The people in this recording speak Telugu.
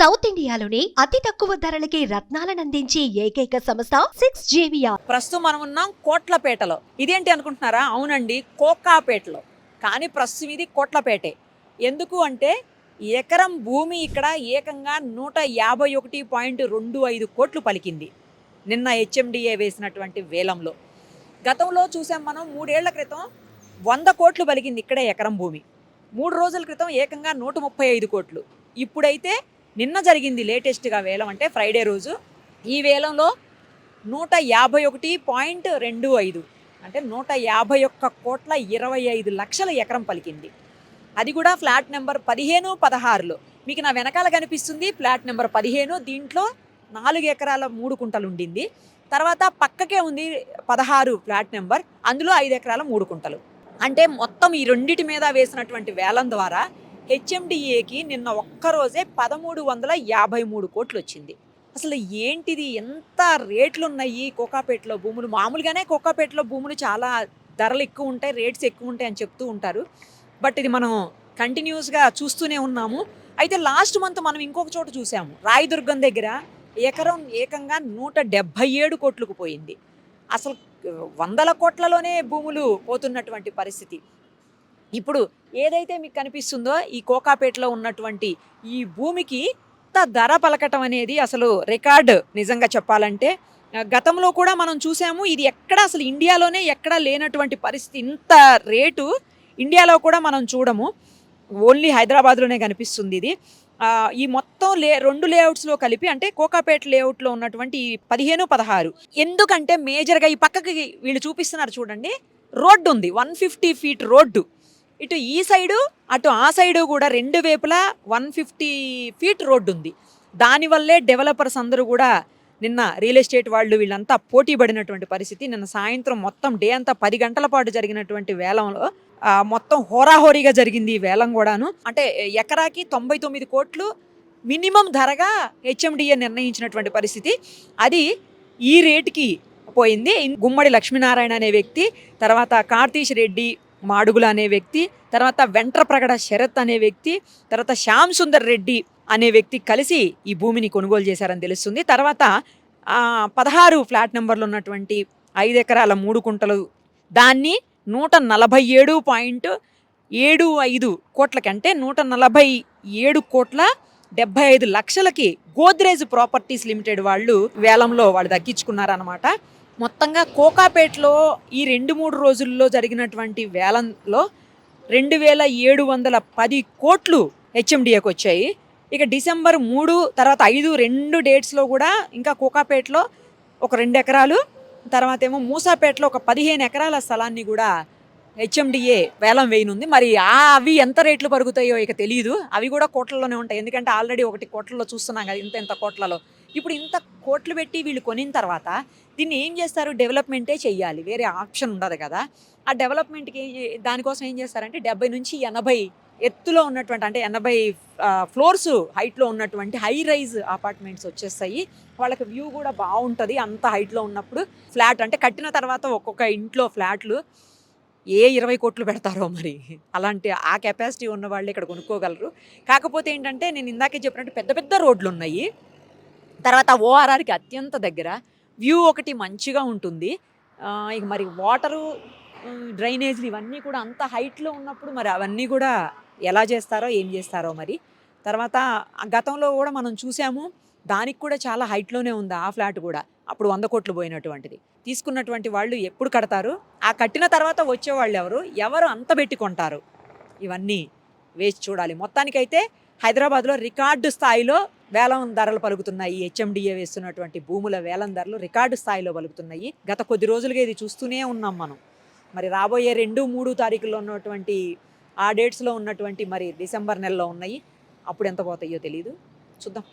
సౌత్ ఇండియాలోని అతి తక్కువ ధరలకి రత్నాలనందించే ఏకైక సంస్థ 6JVR. ప్రస్తుతం మనం ఉన్నాం కోట్లపేటలో. ఇదేంటి అనుకుంటున్నారా? అవునండి, కోకాపేటలో. కానీ ప్రస్తుతం ఇది కోట్లపేటే. ఎందుకు అంటే ఎకరం భూమి ఇక్కడ ఏకంగా 151.25 కోట్లు పలికింది నిన్న హెచ్ఎండిఏ వేసినటువంటి వేలంలో. గతంలో చూసాం మనం 3 ఏళ్ల క్రితం 100 కోట్లు పలికింది ఇక్కడే ఎకరం భూమి. 3 రోజుల క్రితం ఏకంగా 135 కోట్లు. ఇప్పుడైతే నిన్న జరిగింది లేటెస్ట్గా వేలం, అంటే ఫ్రైడే రోజు. ఈ వేలంలో 151.25 అంటే 151,25,00,000 ఎకరం పలికింది. అది కూడా ఫ్లాట్ నెంబర్ 15, 16లో. మీకు నా వెనకాల కనిపిస్తుంది ఫ్లాట్ నెంబర్ 15. దీంట్లో 4 ఎకరాల 3 కుంటలు ఉండింది. తర్వాత పక్కకే ఉంది 16 ఫ్లాట్ నెంబర్, అందులో 5 ఎకరాల 3 కుంటలు. అంటే మొత్తం ఈ రెండిటి మీద వేసినటువంటి వేలం ద్వారా హెచ్ఎండిఏకి నిన్న ఒక్కరోజే 1,353 కోట్లు వచ్చింది. అసలు ఏంటిది, ఎంత రేట్లు ఉన్నాయి కోకాపేటలో భూములు? మామూలుగానే కోకాపేటలో భూములు చాలా ధరలు ఎక్కువ ఉంటాయి, రేట్స్ ఎక్కువ ఉంటాయి అని చెప్తూ ఉంటారు. బట్ ఇది మనం కంటిన్యూస్గా చూస్తూనే ఉన్నాము. అయితే లాస్ట్ మంత్ మనం ఇంకొక చోట చూసాము, రాయదుర్గం దగ్గర ఎకరం ఏకంగా 177 కోట్లకు పోయింది. అసలు వందల కోట్లలోనే భూములు పోతున్నటువంటి పరిస్థితి. ఇప్పుడు ఏదైతే మీకు కనిపిస్తుందో ఈ కోకాపేటలో ఉన్నటువంటి ఈ భూమికి ఇంత ధర పలకటం అనేది అసలు రికార్డ్. నిజంగా చెప్పాలంటే గతంలో కూడా మనం చూసాము, ఇది ఎక్కడ అసలు ఇండియాలోనే ఎక్కడా లేనటువంటి పరిస్థితి. ఇంత రేటు ఇండియాలో కూడా మనం చూడము, ఓన్లీ హైదరాబాద్లోనే కనిపిస్తుంది ఇది. ఈ మొత్తం 2 లేఅవుట్స్లో కలిపి, అంటే కోకాపేట లేఅవుట్లో ఉన్నటువంటి 15, 16. ఎందుకంటే మేజర్గా ఈ పక్కకి వీళ్ళు చూపిస్తున్నారు చూడండి, రోడ్డు ఉంది, 150 ఫీట్ రోడ్డు. ఇటు ఈ సైడు అటు ఆ సైడు కూడా 2 వైపులా 150 ఫీట్ రోడ్డు ఉంది. దానివల్లే డెవలపర్స్ అందరూ కూడా నిన్న రియల్ ఎస్టేట్ వాళ్ళు వీళ్ళంతా పోటీ పడినటువంటి పరిస్థితి. నిన్న సాయంత్రం మొత్తం డే అంతా 10 గంటల పాటు జరిగినటువంటి వేలంలో మొత్తం హోరాహోరీగా జరిగింది ఈ వేలం కూడాను. అంటే ఎకరాకి 99 కోట్లు మినిమం ధరగా హెచ్ఎండిఏ నిర్ణయించినటువంటి పరిస్థితి. అది ఈ రేటుకి పోయింది. గుమ్మడి లక్ష్మీనారాయణ అనే వ్యక్తి, తర్వాత కార్తీష్ రెడ్డి మాడుగుల అనే వ్యక్తి, తర్వాత వెంట్రప్రగడ శరత్ అనే వ్యక్తి, తర్వాత శ్యామ్ సుందర్ రెడ్డి అనే వ్యక్తి కలిసి ఈ భూమిని కొనుగోలు చేశారని తెలుస్తుంది. తర్వాత 16 ఫ్లాట్ నెంబర్లో ఉన్నటువంటి 5 ఎకరాల 3 కుంటలు దాన్ని 147.75 కోట్లకి, అంటే 147,75,00,000కి గోద్రేజ్ ప్రాపర్టీస్ లిమిటెడ్ వాళ్ళు వేలంలో వాళ్ళు దక్కించుకున్నారనమాట. మొత్తంగా కోకాపేటలో ఈ 2-3 రోజుల్లో జరిగినటువంటి వేలంలో 2,710 కోట్లు హెచ్ఎండిఏకి వచ్చాయి. ఇక డిసెంబర్ 3 తర్వాత 5 2 డేట్స్లో కూడా ఇంకా కోకాపేటలో ఒక 2 ఎకరాలు, తర్వాత ఏమో మూసాపేటలో ఒక 15 ఎకరాల స్థలాన్ని కూడా హెచ్ఎండిఏ వేలం వేయనుంది. మరి అవి ఎంత రేట్లు పరుగుతాయో ఇక తెలియదు. అవి కూడా కోట్లలోనే ఉంటాయి, ఎందుకంటే ఆల్రెడీ 1 కోట్లలో చూస్తున్నాం కదా, ఇంత కోట్లలో. ఇప్పుడు ఇంత కోట్లు పెట్టి వీళ్ళు కొనిన తర్వాత దీన్ని ఏం చేస్తారు? డెవలప్మెంటే చెయ్యాలి, వేరే ఆప్షన్ ఉండదు కదా. ఆ డెవలప్మెంట్కి దానికోసం ఏం చేస్తారంటే 70 నుంచి 80 ఎత్తులో ఉన్నటువంటి, అంటే 80 ఫ్లోర్స్ హైట్లో ఉన్నటువంటి హై రైజ్ అపార్ట్మెంట్స్ వచ్చేస్తాయి. వాళ్ళకి వ్యూ కూడా బాగుంటుంది అంత హైట్లో ఉన్నప్పుడు. ఫ్లాట్ అంటే కట్టిన తర్వాత ఒక్కొక్క ఇంట్లో ఫ్లాట్లు 20 కోట్లు పెడతారో మరి. అలాంటి ఆ కెపాసిటీ ఉన్న వాళ్ళు ఇక్కడ కొనుక్కోగలరు. కాకపోతే ఏంటంటే నేను ఇందాకే చెప్పినట్టు పెద్ద పెద్ద రోడ్లు ఉన్నాయి. తర్వాత ఓఆర్ఆర్కి అత్యంత దగ్గర, వ్యూ ఒకటి మంచిగా ఉంటుంది. ఇక మరి వాటరు, డ్రైనేజీలు ఇవన్నీ కూడా అంత హైట్లో ఉన్నప్పుడు మరి అవన్నీ కూడా ఎలా చేస్తారో ఏం చేస్తారో మరి. తర్వాత గతంలో కూడా మనం చూసాము, దానికి కూడా చాలా హైట్లోనే ఉంది ఆ ఫ్లాట్ కూడా, అప్పుడు 100 కోట్లు పోయినటువంటిది. తీసుకున్నటువంటి వాళ్ళు ఎప్పుడు కడతారు? ఆ కట్టిన తర్వాత వచ్చేవాళ్ళు ఎవరు అంత పెట్టి కొంటారు? ఇవన్నీ వేసి చూడాలి. మొత్తానికైతే హైదరాబాద్లో రికార్డు స్థాయిలో వేలం ధరలు పలుకుతున్నాయి. హెచ్ఎండిఏ వేస్తున్నటువంటి భూముల వేలం ధరలు రికార్డు స్థాయిలో పలుకుతున్నాయి. గత కొద్ది రోజులుగా ఇది చూస్తూనే ఉన్నాం మనం. మరి రాబోయే 2, 3 తారీఖుల్లో ఉన్నటువంటి ఆ డేట్స్లో ఉన్నటువంటి మరి డిసెంబర్ నెలలో ఉన్నాయి. అప్పుడు ఎంత పోతాయో తెలియదు, చూద్దాం.